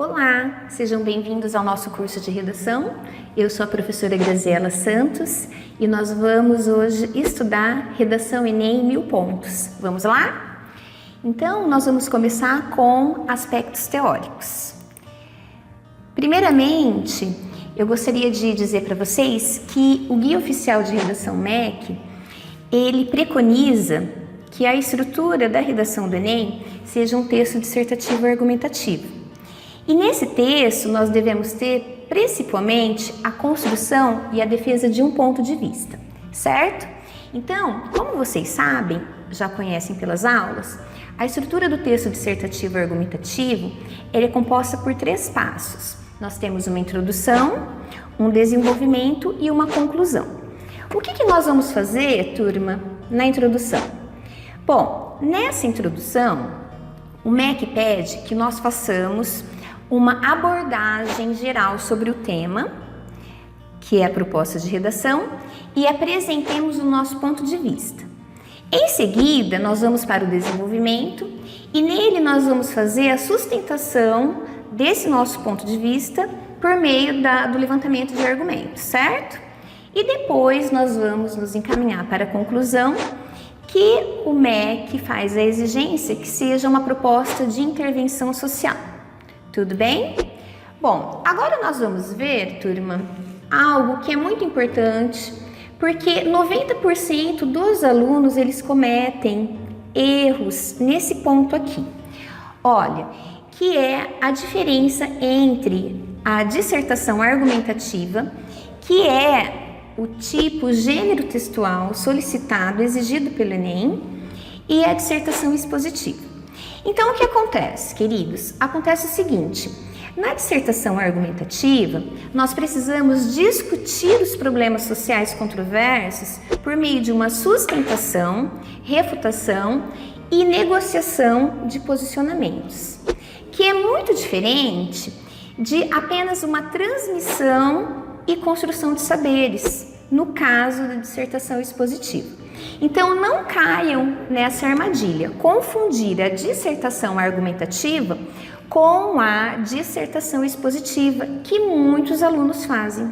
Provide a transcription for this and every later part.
Olá, sejam bem-vindos ao nosso curso de redação. Eu sou a professora Graziela Santos e nós vamos hoje estudar redação Enem 1000 pontos. Vamos lá? Então, nós vamos começar com aspectos teóricos. Primeiramente, eu gostaria de dizer para vocês que o Guia Oficial de Redação MEC, ele preconiza que a estrutura da redação do Enem seja um texto dissertativo argumentativo. E nesse texto nós devemos ter principalmente a construção e a defesa de um ponto de vista, certo? Então, como vocês sabem, já conhecem pelas aulas, a estrutura do texto dissertativo argumentativo é composta por 3 passos. Nós temos uma introdução, um desenvolvimento e uma conclusão. O que nós vamos fazer, turma, na introdução? Bom, nessa introdução, o MEC pede que nós façamos uma abordagem geral sobre o tema, que é a proposta de redação, e apresentemos o nosso ponto de vista. Em seguida, nós vamos para o desenvolvimento e nele nós vamos fazer a sustentação desse nosso ponto de vista por meio do levantamento de argumentos, certo? E depois nós vamos nos encaminhar para a conclusão, que o MEC faz a exigência que seja uma proposta de intervenção social. Tudo bem? Bom, agora nós vamos ver, turma, algo que é muito importante, porque 90% dos alunos, eles cometem erros nesse ponto aqui. Olha, que é a diferença entre a dissertação argumentativa, que é o tipo gênero textual solicitado, exigido pelo Enem, e a dissertação expositiva. Então, o que acontece, queridos? Acontece o seguinte: na dissertação argumentativa, nós precisamos discutir os problemas sociais controversos por meio de uma sustentação, refutação e negociação de posicionamentos, que é muito diferente de apenas uma transmissão e construção de saberes, no caso da dissertação expositiva. Então, não caiam nessa armadilha, confundir a dissertação argumentativa com a dissertação expositiva, que muitos alunos fazem.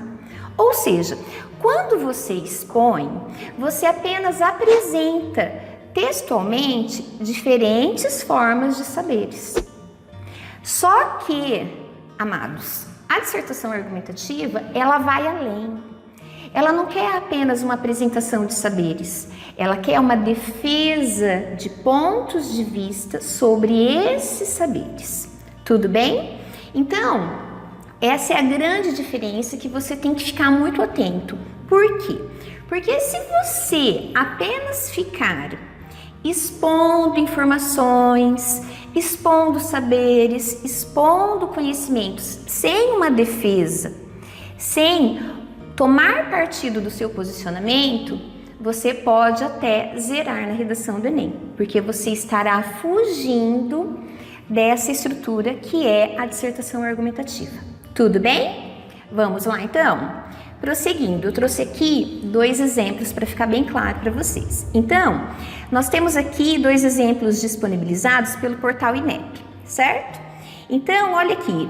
Ou seja, quando você expõe, você apenas apresenta textualmente diferentes formas de saberes. Só que, amados, a dissertação argumentativa, ela vai além. Ela não quer apenas uma apresentação de saberes, ela quer uma defesa de pontos de vista sobre esses saberes. Tudo bem? Então, essa é a grande diferença que você tem que ficar muito atento. Por quê? Porque se você apenas ficar expondo informações, expondo saberes, expondo conhecimentos, sem uma defesa, sem tomar partido do seu posicionamento, você pode até zerar na redação do Enem, porque você estará fugindo dessa estrutura que é a dissertação argumentativa. Tudo bem? Vamos lá então? Prosseguindo, eu trouxe aqui 2 exemplos para ficar bem claro para vocês. Então, nós temos aqui 2 exemplos disponibilizados pelo portal INEP, certo? Então, olha aqui,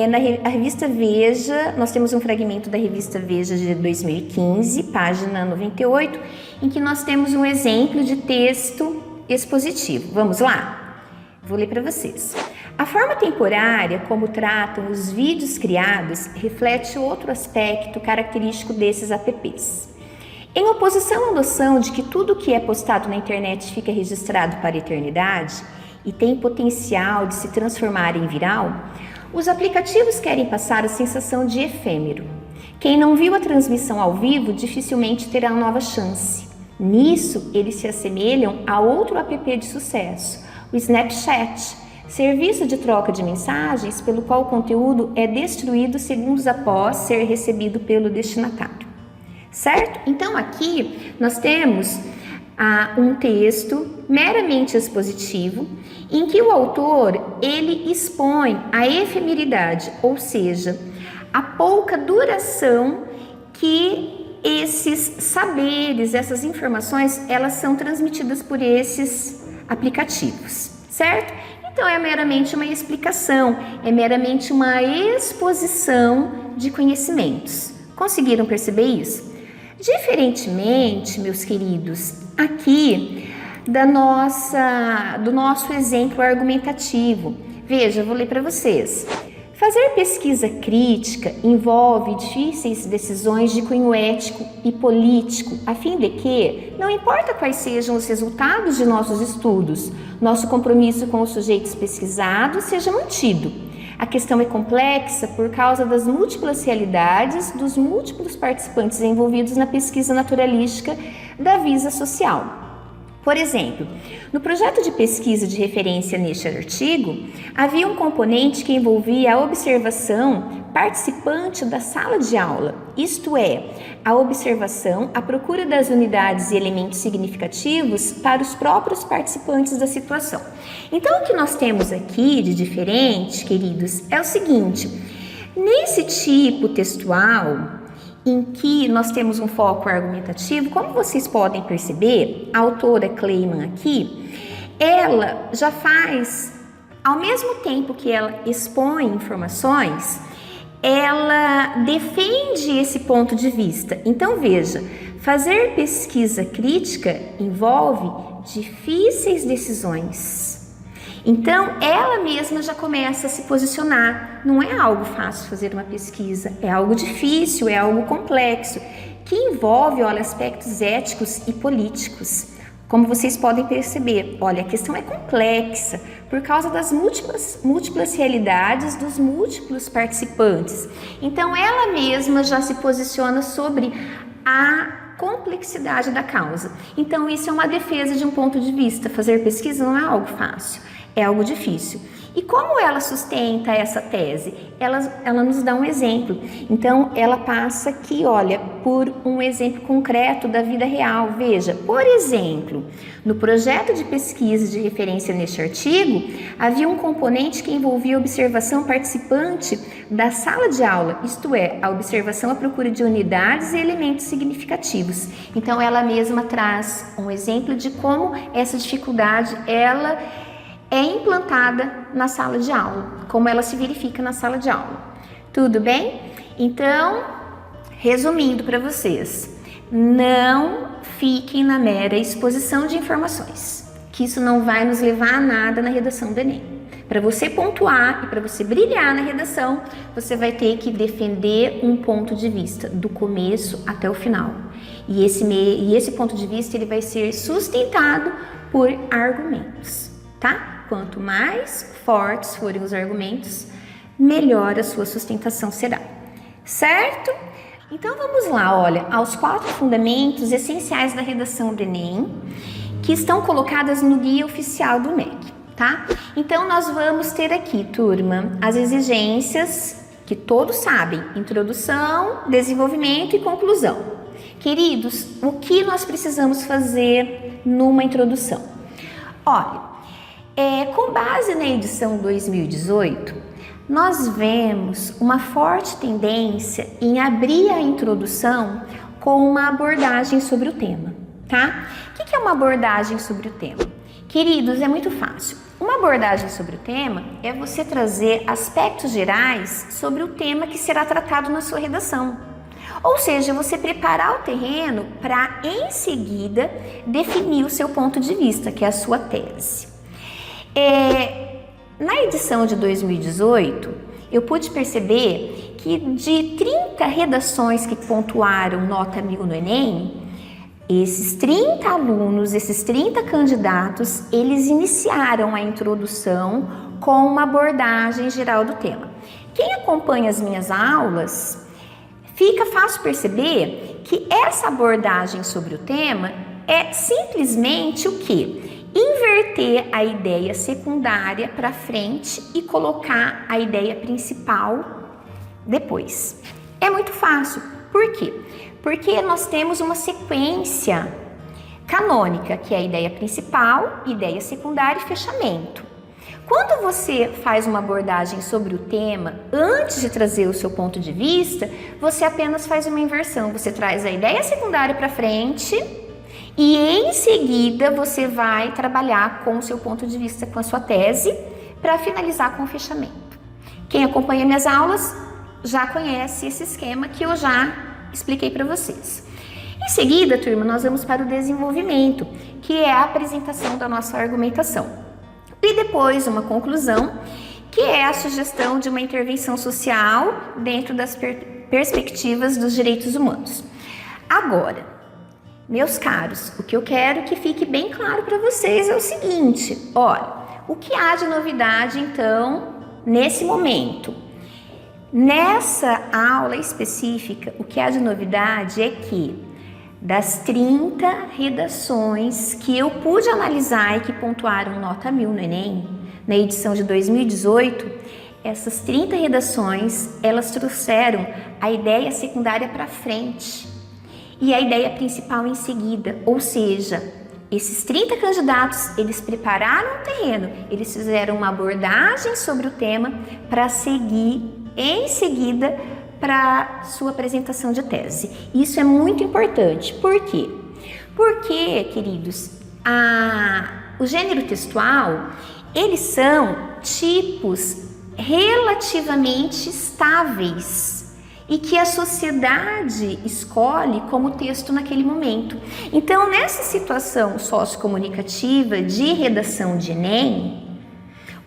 na revista Veja, nós temos um fragmento da revista Veja de 2015, página 98, em que nós temos um exemplo de texto expositivo. Vamos lá? Vou ler para vocês. A forma temporária como tratam os vídeos criados reflete outro aspecto característico desses apps. Em oposição à noção de que tudo que é postado na internet fica registrado para a eternidade e tem potencial de se transformar em viral, os aplicativos querem passar a sensação de efêmero. Quem não viu a transmissão ao vivo dificilmente terá nova chance. Nisso, eles se assemelham a outro app de sucesso, o Snapchat, serviço de troca de mensagens pelo qual o conteúdo é destruído segundos após ser recebido pelo destinatário. Certo? Então aqui nós temos um texto meramente expositivo em que o autor ele expõe a efemeridade, ou seja, a pouca duração que esses saberes, essas informações, elas são transmitidas por esses aplicativos, certo? Então é meramente uma explicação, é meramente uma exposição de conhecimentos. Conseguiram perceber isso? Diferentemente, meus queridos, aqui do nosso exemplo argumentativo. Veja, eu vou ler para vocês. Fazer pesquisa crítica envolve difíceis decisões de cunho ético e político, a fim de que, não importa quais sejam os resultados de nossos estudos, nosso compromisso com os sujeitos pesquisados seja mantido. A questão é complexa por causa das múltiplas realidades dos múltiplos participantes envolvidos na pesquisa naturalística da vida social. Por exemplo, no projeto de pesquisa de referência neste artigo, havia um componente que envolvia a observação participante da sala de aula, isto é, a observação, a procura das unidades e elementos significativos para os próprios participantes da situação. Então, o que nós temos aqui de diferente, queridos, é o seguinte: nesse tipo textual, em que nós temos um foco argumentativo, como vocês podem perceber, a autora Kleiman aqui, ela já faz, ao mesmo tempo que ela expõe informações, ela defende esse ponto de vista. Então veja, fazer pesquisa crítica envolve difíceis decisões. Então, ela mesma já começa a se posicionar. Não é algo fácil fazer uma pesquisa, é algo difícil, é algo complexo, que envolve, olha, aspectos éticos e políticos. Como vocês podem perceber, olha, a questão é complexa por causa das múltiplas realidades dos múltiplos participantes. Então, ela mesma já se posiciona sobre a complexidade da causa. Então, isso é uma defesa de um ponto de vista. Fazer pesquisa não é algo fácil. É algo difícil. E como ela sustenta essa tese? Ela nos dá um exemplo. Então, ela passa aqui, olha, por um exemplo concreto da vida real. Veja, por exemplo, no projeto de pesquisa de referência neste artigo, havia um componente que envolvia a observação participante da sala de aula, isto é, a observação à procura de unidades e elementos significativos. Então, ela mesma traz um exemplo de como essa dificuldade, ela é implantada na sala de aula, como ela se verifica na sala de aula. Tudo bem? Então, resumindo para vocês, não fiquem na mera exposição de informações, que isso não vai nos levar a nada na redação do Enem. Para você pontuar e para você brilhar na redação, você vai ter que defender um ponto de vista do começo até o final. E esse ponto de vista ele vai ser sustentado por argumentos, tá? Quanto mais fortes forem os argumentos, melhor a sua sustentação será. Certo? Então vamos lá, olha, aos 4 fundamentos essenciais da redação do Enem, que estão colocadas no guia oficial do MEC, tá? Então nós vamos ter aqui, turma, as exigências que todos sabem: introdução, desenvolvimento e conclusão. Queridos, o que nós precisamos fazer numa introdução? Olha, com base na edição 2018, nós vemos uma forte tendência em abrir a introdução com uma abordagem sobre o tema, tá? O que é uma abordagem sobre o tema? Queridos, é muito fácil. Uma abordagem sobre o tema é você trazer aspectos gerais sobre o tema que será tratado na sua redação. Ou seja, você preparar o terreno para, em seguida, definir o seu ponto de vista, que é a sua tese. Na edição de 2018, eu pude perceber que de 30 redações que pontuaram nota 1000 no Enem, esses 30 alunos, esses 30 candidatos, eles iniciaram a introdução com uma abordagem geral do tema. Quem acompanha as minhas aulas, fica fácil perceber que essa abordagem sobre o tema é simplesmente o quê? Inverter a ideia secundária para frente e colocar a ideia principal depois. É muito fácil. Por quê? Porque nós temos uma sequência canônica, que é a ideia principal, ideia secundária e fechamento. Quando você faz uma abordagem sobre o tema, antes de trazer o seu ponto de vista, você apenas faz uma inversão. Você traz a ideia secundária para frente e em seguida você vai trabalhar com o seu ponto de vista, com a sua tese, para finalizar com o fechamento. Quem acompanha minhas aulas já conhece esse esquema que eu já expliquei para vocês. Em seguida, turma, nós vamos para o desenvolvimento, que é a apresentação da nossa argumentação. E depois uma conclusão, que é a sugestão de uma intervenção social dentro das perspectivas dos direitos humanos. Agora, meus caros, o que eu quero que fique bem claro para vocês é o seguinte: olha, o que há de novidade então nesse momento? Nessa aula específica, o que há de novidade é que das 30 redações que eu pude analisar e que pontuaram nota 1000 no Enem, na edição de 2018, essas 30 redações, elas trouxeram a ideia secundária para frente e a ideia principal em seguida, ou seja, esses 30 candidatos, eles prepararam o terreno, eles fizeram uma abordagem sobre o tema para seguir em seguida para sua apresentação de tese. Isso é muito importante. Por quê? Porque, queridos, o gênero textual, eles são tipos relativamente estáveis e que a sociedade escolhe como texto naquele momento. Então, nessa situação sociocomunicativa de redação de Enem,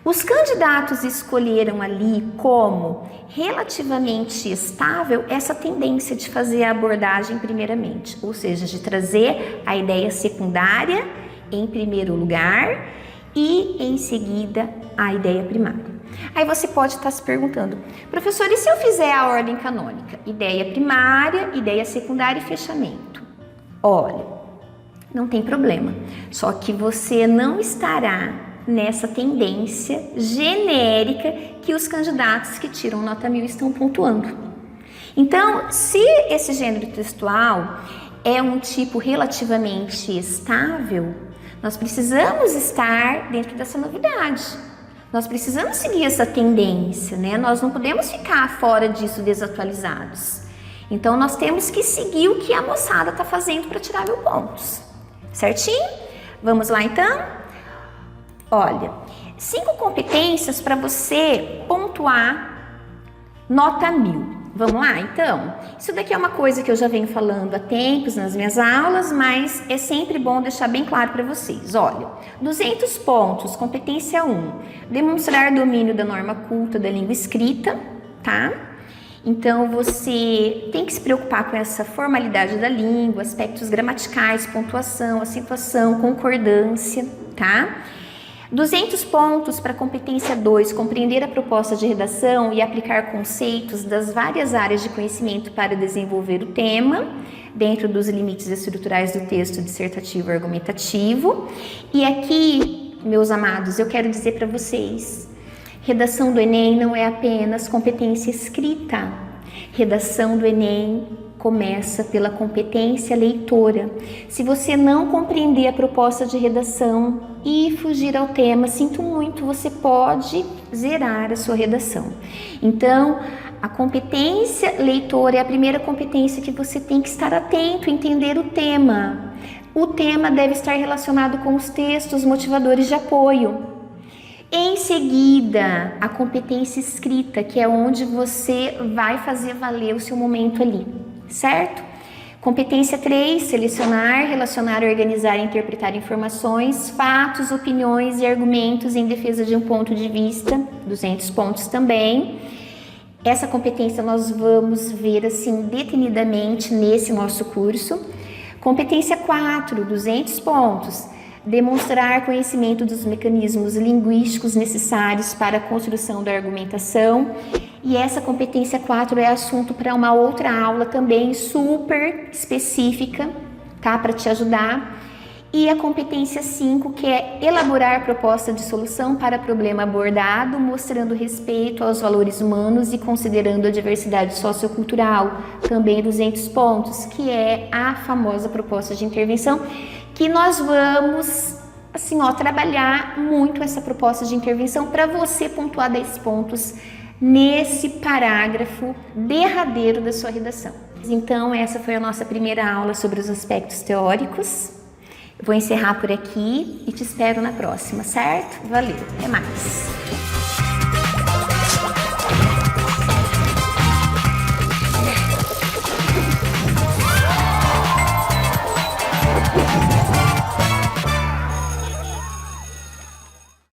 os candidatos escolheram ali como relativamente estável essa tendência de fazer a abordagem primeiramente, ou seja, de trazer a ideia secundária em primeiro lugar e em seguida a ideia primária. Aí você pode estar se perguntando: professor, e se eu fizer a ordem canônica? Ideia primária, ideia secundária e fechamento. Olha, não tem problema, só que você não estará nessa tendência genérica que os candidatos que tiram nota 1000 estão pontuando. Então, se esse gênero textual é um tipo relativamente estável, nós precisamos estar dentro dessa novidade. Nós precisamos seguir essa tendência, né? Nós não podemos ficar fora disso desatualizados. Então, nós temos que seguir o que a moçada está fazendo para tirar 1000 pontos. Certinho? Vamos lá, então? Olha, 5 competências para você pontuar nota 1000. Vamos lá, então? Isso daqui é uma coisa que eu já venho falando há tempos nas minhas aulas, mas é sempre bom deixar bem claro para vocês. Olha, 200 pontos, competência 1, demonstrar domínio da norma culta da língua escrita, tá? Então, você tem que se preocupar com essa formalidade da língua, aspectos gramaticais, pontuação, acentuação, concordância, tá? 200 pontos para competência 2, compreender a proposta de redação e aplicar conceitos das várias áreas de conhecimento para desenvolver o tema, dentro dos limites estruturais do texto dissertativo e argumentativo. E aqui, meus amados, eu quero dizer para vocês, redação do Enem não é apenas competência escrita. Redação do Enem começa pela competência leitora. Se você não compreender a proposta de redação e fugir ao tema, sinto muito, você pode zerar a sua redação. Então, a competência leitora é a primeira competência que você tem que estar atento, entender o tema. O tema deve estar relacionado com os textos motivadores de apoio. Em seguida, a competência escrita, que é onde você vai fazer valer o seu momento ali, certo? Competência 3, selecionar, relacionar, organizar e interpretar informações, fatos, opiniões e argumentos em defesa de um ponto de vista, 200 pontos também. Essa competência nós vamos ver assim detenidamente nesse nosso curso. Competência 4, 200 pontos. Demonstrar conhecimento dos mecanismos linguísticos necessários para a construção da argumentação. E essa competência 4 é assunto para uma outra aula também super específica, tá? Para te ajudar. E a competência 5, que é elaborar proposta de solução para problema abordado, mostrando respeito aos valores humanos e considerando a diversidade sociocultural, também 200 pontos, que é a famosa proposta de intervenção, que nós vamos, assim, ó, trabalhar muito essa proposta de intervenção para você pontuar 10 pontos nesse parágrafo derradeiro da sua redação. Então, essa foi a nossa primeira aula sobre os aspectos teóricos. Eu vou encerrar por aqui e te espero na próxima, certo? Valeu, até mais!